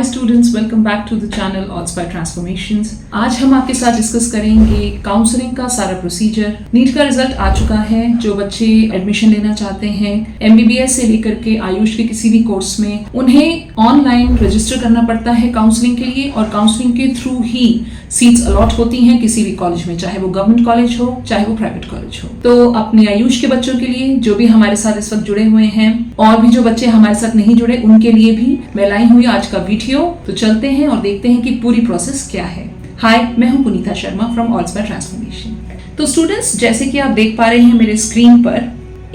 Hi students, welcome back to the channel alls by transformations. आज हम आपके साथ डिस्कस करेंगे काउंसलिंग का सारा प्रोसीजर। नीट का रिजल्ट आ चुका है। जो बच्चे एडमिशन लेना चाहते हैं एमबीबीएस से लेकर के आयुष के किसी भी कोर्स में, उन्हें ऑनलाइन रजिस्टर करना पड़ता है काउंसलिंग के लिए, और काउंसलिंग के थ्रू ही सीट्स अलॉट होती हैं किसी भी कॉलेज में, चाहे वो गवर्नमेंट कॉलेज हो चाहे वो प्राइवेट कॉलेज हो। तो अपने आयुष के बच्चों के लिए जो भी हमारे साथ इस वक्त जुड़े हुए हैं, और भी जो बच्चे हमारे साथ नहीं जुड़े, उनके लिए भी मैं लाई हुई आज का वीडियो। तो चलते हैं और देखते हैं कि पूरी प्रोसेस क्या है। हाय, मैं हूं पुनीता शर्मा फ्रॉम ऑल्स बाय ट्रांसफॉर्मेशन। तो स्टूडेंट्स, जैसे कि आप देख पा रहे हैं मेरे स्क्रीन पर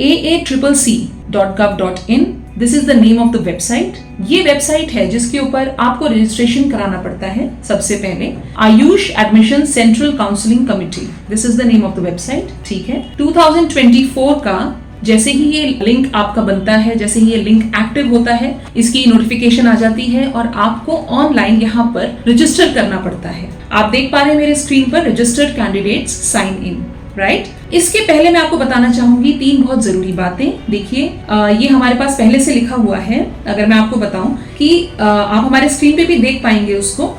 aaccc.gov.in, this is the name of the website. ये वेबसाइट है जिसके ऊपर आपको रजिस्ट्रेशन कराना पड़ता है। सबसे पहले Ayush admission central counselling committee, this is the name of the website. ठीक है, 2024 का जैसे ही ये लिंक आपका बनता है, जैसे ही ये लिंक एक्टिव होता है, इसकी नोटिफिकेशन आ जाती है और आपको ऑनलाइन यहाँ पर रजिस्टर करना पड़ता है। आप देख पा रहे हैं मेरे स्क्रीन पर registered candidates sign in, right. इसके पहले मैं आपको बताना चाहूंगी 3 बहुत जरूरी बातें। देखिए, ये हमारे पास पहले से लिखा हुआ है। अगर मैं आपको बताऊं कि आप हमारे स्क्रीन पे भी देख पाएंगे उसको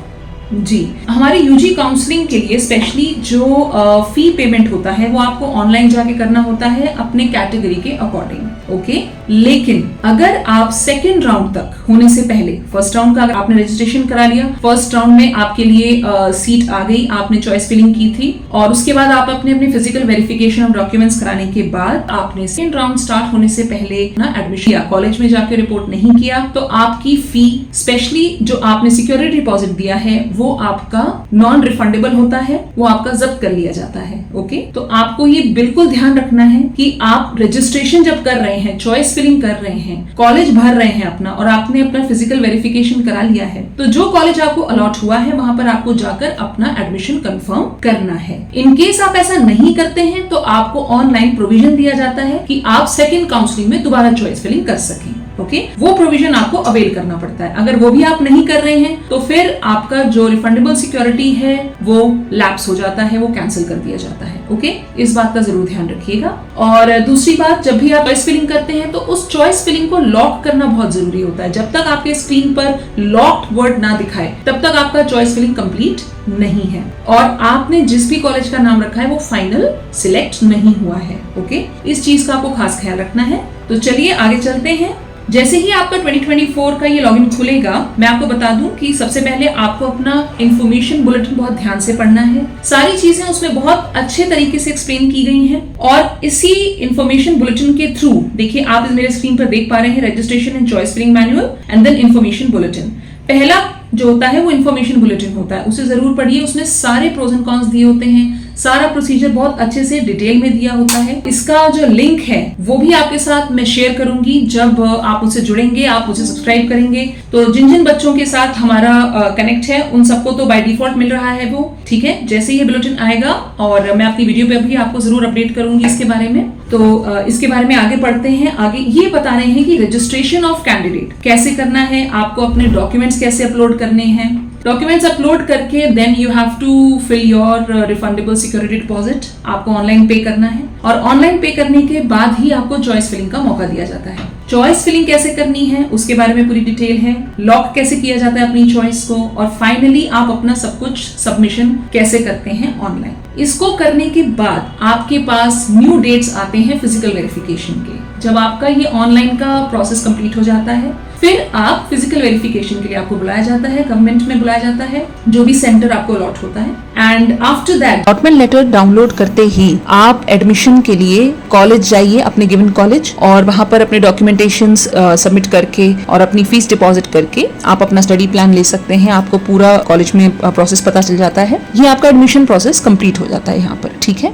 जी। हमारे यूजी काउंसलिंग के लिए स्पेशली जो फी पेमेंट होता है वो आपको ऑनलाइन जाके करना होता है अपने कैटेगरी के अकॉर्डिंग, ओके। लेकिन अगर आप सेकेंड राउंड तक होने से पहले, फर्स्ट राउंड का आपने रजिस्ट्रेशन करा लिया, फर्स्ट राउंड में आपके लिए सीट आ गई, आपने चॉइस फिलिंग की थी, और उसके बाद आप अपने फिजिकल वेरिफिकेशन ऑफ डॉक्यूमेंट्स कराने के बाद आपने सेकेंड राउंड स्टार्ट होने से पहले ना एडमिशन या कॉलेज में जाके रिपोर्ट नहीं किया, तो आपकी फी स्पेशली जो आपने सिक्योरिटी डिपॉजिट दिया है वो आपका नॉन रिफंडेबल होता है, वो आपका जब्त कर लिया जाता है, ओके। तो आपको ये बिल्कुल ध्यान रखना है कि आप रजिस्ट्रेशन जब कर रहे हैं, चॉइस फिलिंग कर रहे हैं, कॉलेज भर रहे हैं अपना, और आपने अपना फिजिकल वेरिफिकेशन करा लिया है, तो जो कॉलेज आपको अलॉट हुआ है वहां पर आपको जाकर अपना एडमिशन कंफर्म करना है। इन केस आप ऐसा नहीं करते हैं तो आपको ऑनलाइन प्रोविजन दिया जाता है कि आप सेकेंड काउंसलिंग में दोबारा चॉइस फिलिंग कर सकें, ओके। वो प्रोविजन आपको अवेल करना पड़ता है। अगर वो भी आप नहीं कर रहे हैं तो फिर आपका जो रिफंडेबल सिक्योरिटी है वो लैप्स हो जाता है, वो कैंसिल कर दिया जाता है, ओके। इस बात का जरूर ध्यान रखिएगा। और दूसरी बात, जब भी आप चॉइस फिलिंग करते हैं तो उस चॉइस फिलिंग को लॉक करना बहुत जरूरी होता है। जब तक आपके स्क्रीन पर लॉक्ड वर्ड ना दिखाए तब तक आपका चॉइस फिलिंग कंप्लीट नहीं है, और आपने जिस भी कॉलेज का नाम रखा है वो फाइनल सिलेक्ट नहीं हुआ है, ओके। इस चीज का आपको खास ख्याल रखना है। तो चलिए आगे चलते हैं। जैसे ही आपका 2024 का ये लॉगिन खुलेगा, मैं आपको बता दूं कि सबसे पहले आपको अपना इंफॉर्मेशन बुलेटिन बहुत ध्यान से पढ़ना है। सारी चीजें उसमें बहुत अच्छे तरीके से एक्सप्लेन की गई हैं, और इसी इंफॉर्मेशन बुलेटिन के थ्रू, देखिए आप मेरे स्क्रीन पर देख पा रहे हैं registration and choice filling manual and then information bulletin. पहला जो होता है वो इंफॉर्मेशन बुलेटिन होता है, उसे जरूर पढ़िए। उसमें सारे प्रोज एंड कॉन्स दिए होते हैं, सारा प्रोसीजर बहुत अच्छे से डिटेल में दिया होता है। इसका जो लिंक है वो भी आपके साथ मैं शेयर करूंगी जब आप मुझसे जुड़ेंगे, आप मुझे सब्सक्राइब करेंगे। तो जिन जिन बच्चों के साथ हमारा कनेक्ट है उन सबको तो बाय डिफॉल्ट मिल रहा है वो, ठीक है। जैसे ये बुलेटिन आएगा, और मैं अपनी वीडियो पे भी आपको जरूर अपडेट करूंगी इसके बारे में। तो इसके बारे में आगे पढ़ते हैं। आगे ये बता रहे हैं कि रजिस्ट्रेशन ऑफ कैंडिडेट कैसे करना है, आपको अपने डॉक्यूमेंट्स कैसे अपलोड करने हैं। डॉक्यूमेंट्स अपलोड करके then you have to fill your refundable security deposit. आपको ऑनलाइन पे करना है, और ऑनलाइन पे करने के बाद ही आपको चॉइस फिलिंग का मौका दिया जाता है। चॉइस फिलिंग कैसे करनी है उसके बारे में पूरी डिटेल है, लॉक कैसे किया जाता है अपनी चॉइस को, और फाइनली आप अपना सब कुछ सबमिशन कैसे करते हैं ऑनलाइन। इसको करने के बाद आपके पास न्यू डेट्स आते हैं फिजिकल वेरिफिकेशन के। जब आपका ये ऑनलाइन का प्रोसेस कंप्लीट हो जाता है, फिर आप फिजिकल वेरिफिकेशन के लिए आपको बुलाया जाता है, गवर्नमेंट में बुलाया जाता है, जो भी सेंटर आपको अलॉट होता है। And after that allotment letter download करते ही आप एडमिशन के लिए कॉलेज जाइए, अपने गिवन कॉलेज, और वहां पर अपने डॉक्यूमेंटेशंस सबमिट करके और अपनी फीस डिपॉजिट करके आप अपना स्टडी प्लान ले सकते हैं। आपको पूरा कॉलेज में प्रोसेस पता चल जाता है। ये आपका एडमिशन प्रोसेस कंप्लीट हो जाता है यहाँ पर, ठीक है।